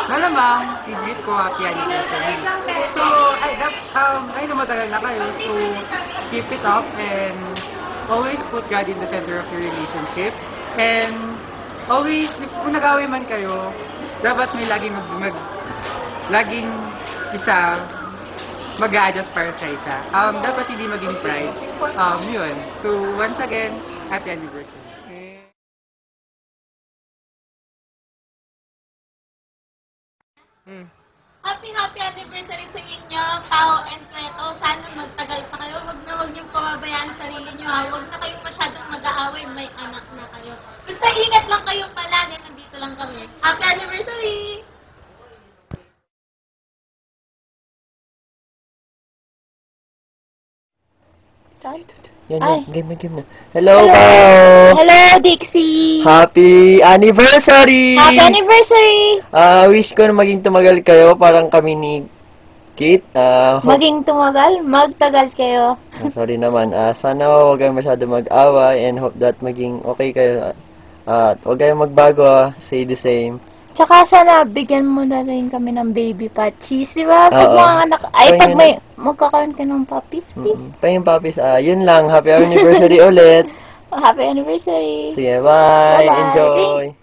malamang, i-greet ko happy anniversary. So, I know matagal na kayo, so keep it up and always put God in the center of your relationship. And always, kung nag-away man kayo, dapat may laging isa mag-a-adjust para sa isa. Dapat hindi maging pride. Yun. So, once again, happy anniversary. Happy anniversary sa inyo, Pao and Cleto. Sana magtagal pa kayo. Wag niyong pababayaan sa sarili niyo, ha. Wag na kayong masyadong mag-aaway. May anak na kayo. Basta ingat lang kayo palagi. Nandito lang kami. Happy anniversary! Yan, game na. Hello, Pao! Hello, Dixie! Happy anniversary! Happy anniversary! Wish ko na maging tumagal kayo, parang kami ni Kate. Maging tumagal, magtagal kayo. Sorry naman. Sana huwag kayong masyado mag-away and hope that maging okay kayo. At huwag kayong magbago, say the same. Tsaka sana bigyan mo na rin kami ng baby patches, di ba? Pag Oo. mga anak, ay Pag pag may magkakaroon ka ng puppies, please. Paying puppies, yun lang. Happy anniversary ulit. Happy anniversary! Sige, bye! Bye-bye. Enjoy!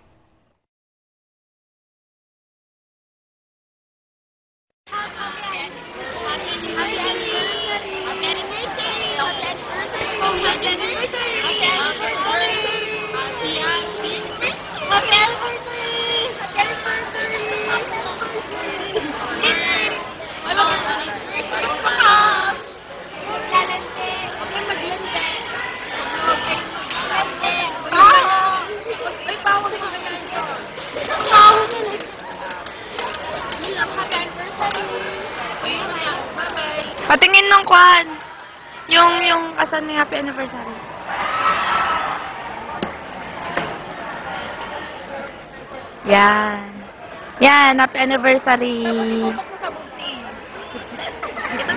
Patingin ng kwan. Yung asan ni happy anniversary. Yan. Yan, happy anniversary.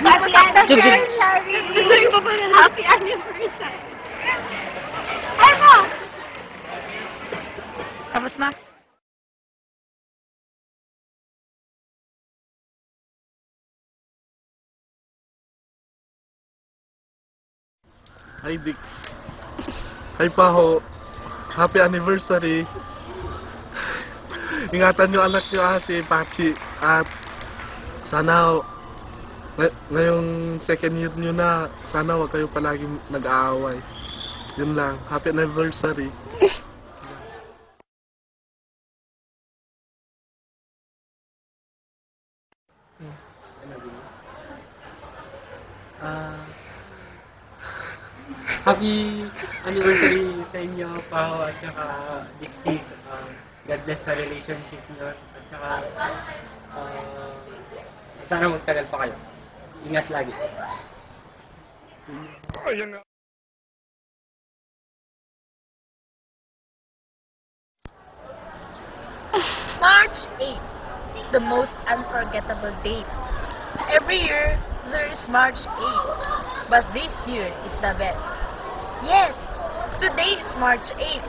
Happy anniversary! Happy anniversary! Ano? Tapos na. Hi Dix. Hi Paho. Happy anniversary. Ingatan niyo anak niyo si Pachi at sana ngayong second year niyo na, sana wag kayo palagi nag-aaway. Yun lang. Happy anniversary. Happy anniversary sa inyo, Pao, at saka Dixie. God bless sa relationship niyo. At saka, sana magtagal pa kayo. Ingat lagi. March 8th is the most unforgettable date. Every year, there is March 8th, but this year is the best. Yes, today is March 8th,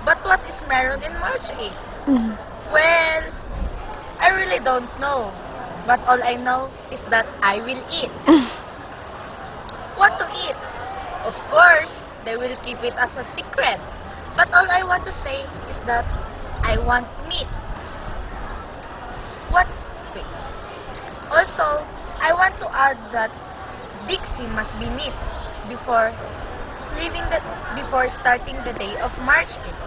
but what is meron in March 8th? Well, I really don't know, but all I know is that I will eat. What to eat? Of course, they will keep it as a secret, but all I want to say is that I want meat. What? Wait. Also, I want to add that Dixie must be neat before starting the day of March 8th.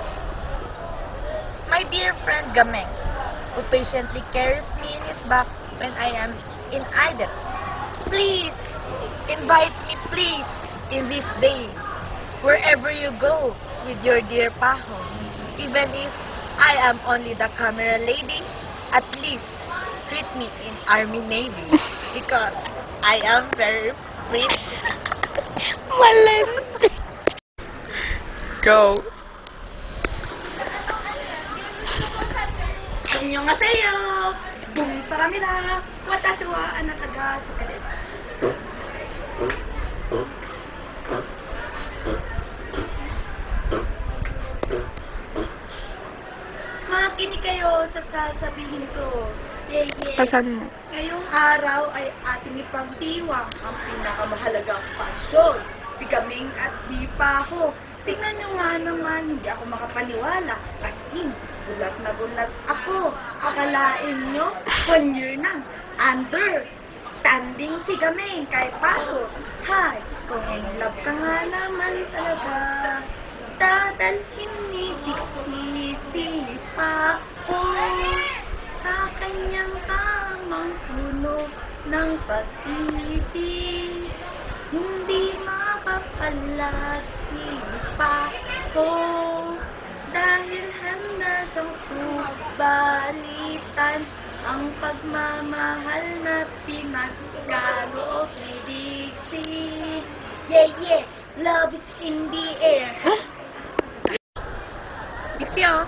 My dear friend Gameng, who patiently carries me in his back when I am in idle. Please, invite me please in this day, wherever you go with your dear Paho. Even if I am only the camera lady, at least treat me in Army Navy because I am very pretty. Malin. Go. 안녕하세요. 동 사람이다. 私はあなたが好きです。 March Makinig kayo sa sasabihin ko. Yeah, yeah. Pasan mo. Ngayong araw ay ating ipagdiwang ang pinakamahalagang pasyon, bigaming at sipa ko. Tingnan nyo nga naman, hindi ako makapaniwala. As in, gulat na gulat ako. Akalain nyo, 1 year na. Standing si Gameng kay Paso. Hay, kung in love ka nga naman talaga, dadalhin ni Dixie pa ko sa kanyang tamang puno ng pag-ibig. Hindi mapapalagi pa ko dahil handa siyang subalitan ang pagmamahal na pinagkaloob ni Dixie. Yeah, yeah, love is in the air. Dixie, oh.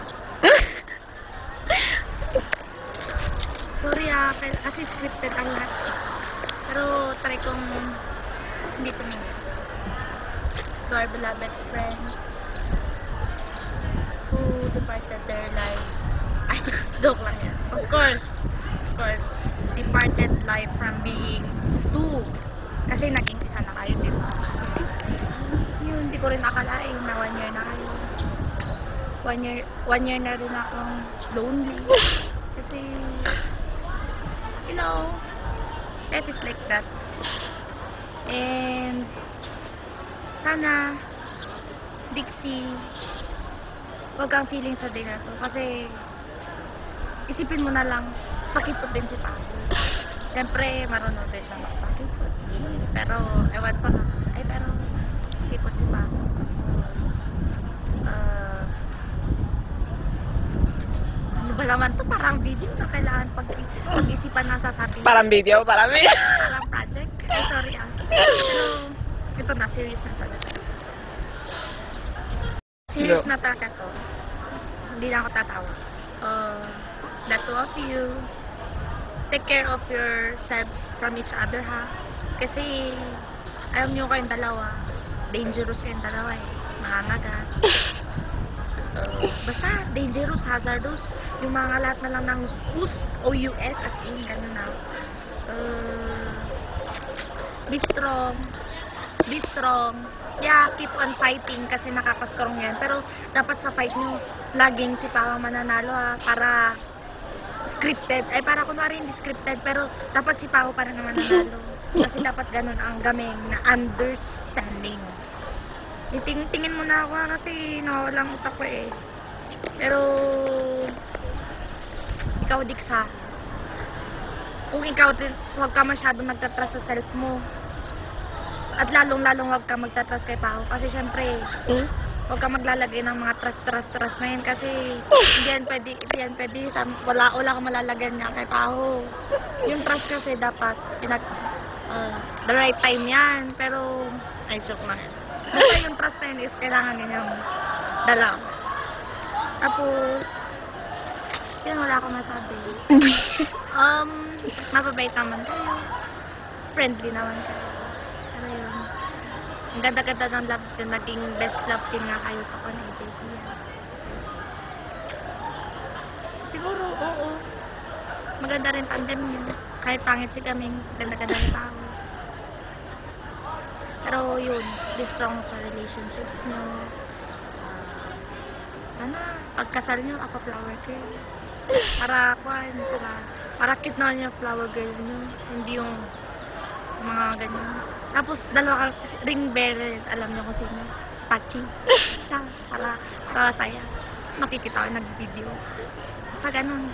Sorry kasi scripted ang lahat. Pero try kong hindi tumingin. To our beloved friends who departed their life. Ay, joke lang yan. Of course, departed life from being two. Kasi naging isa na kayo, di ba? Yun, hindi ko rin akalain na 1 year na kayo. 1 year na rin akong lonely. Kasi, you know, life is like that. And, sana, Dixie, huwag kang feeling sa day na to. Kasi, isipin mo na lang, pakipot din si Paco. Siyempre, marunong din siya magpakipot. Pero, ewan ko na. Ay, pero, pakipot si Paco. Ano ba naman to? Parang video na kailangan pag-isipan na sasabihin. Parang video, parang video. Parang project. Ay, sorry ah. Pero, ito na, serious na talaga. Serious na talaga to. Hindi na ako tatawa. The two of you, take care of yourselves from each other, ha? Kasi, alam nyo kayong dalawa, dangerous kayong dalawa eh. Mangangagat. Basta, dangerous, hazardous. Yung mga lahat na lang ng us, O-U-S, as in, gano'n na. Be strong. Be strong. Yeah, keep on fighting kasi nakakastrong yan. Pero, dapat sa fight nyo, laging si Pao mananalo, ha? Para scripted. Ay, para kunwari hindi scripted, pero dapat si Pao para naman nanalo. Kasi dapat ganun ang Gameng na understanding. Tingin mo na ako ha, kasi nawawalang utak ko eh. Pero, ikaw Dix ha. Kung ikaw din, huwag ka masyadong magtatrust sa self mo. At lalong-lalong huwag ka magtatrust kay Pao. Kasi syempre, huwag ka maglalagay ng mga trust na yan kasi hindi yan pwede, wala kang malalagyan niya kay Pao. Yung trust kasi dapat the right time yan, pero ay joke lang yan. Basta yung trust na yun is kailangan ninyong dalaw. Tapos yun, wala akong masabi. Mababait naman kayo, friendly naman kayo. Pero yun, ang ganda-ganda ng love team, naging best love team nga kayo sa kon AJT. Siguro, oo. Maganda rin tandem yun. Kahit pangit si Gameng, ganda-ganda rin tao. Pero yun, be strong sa relationships nyo. Sana, pagkasal nyo, ako flower girl. Para cute naman yung flower girl nyo. Hindi yung mga ganyan. Tapos, dalawa ring bearer, alam nyo kung sino. Pachi. Siya, para saya. Makikita ko nag-video. Sa ganun.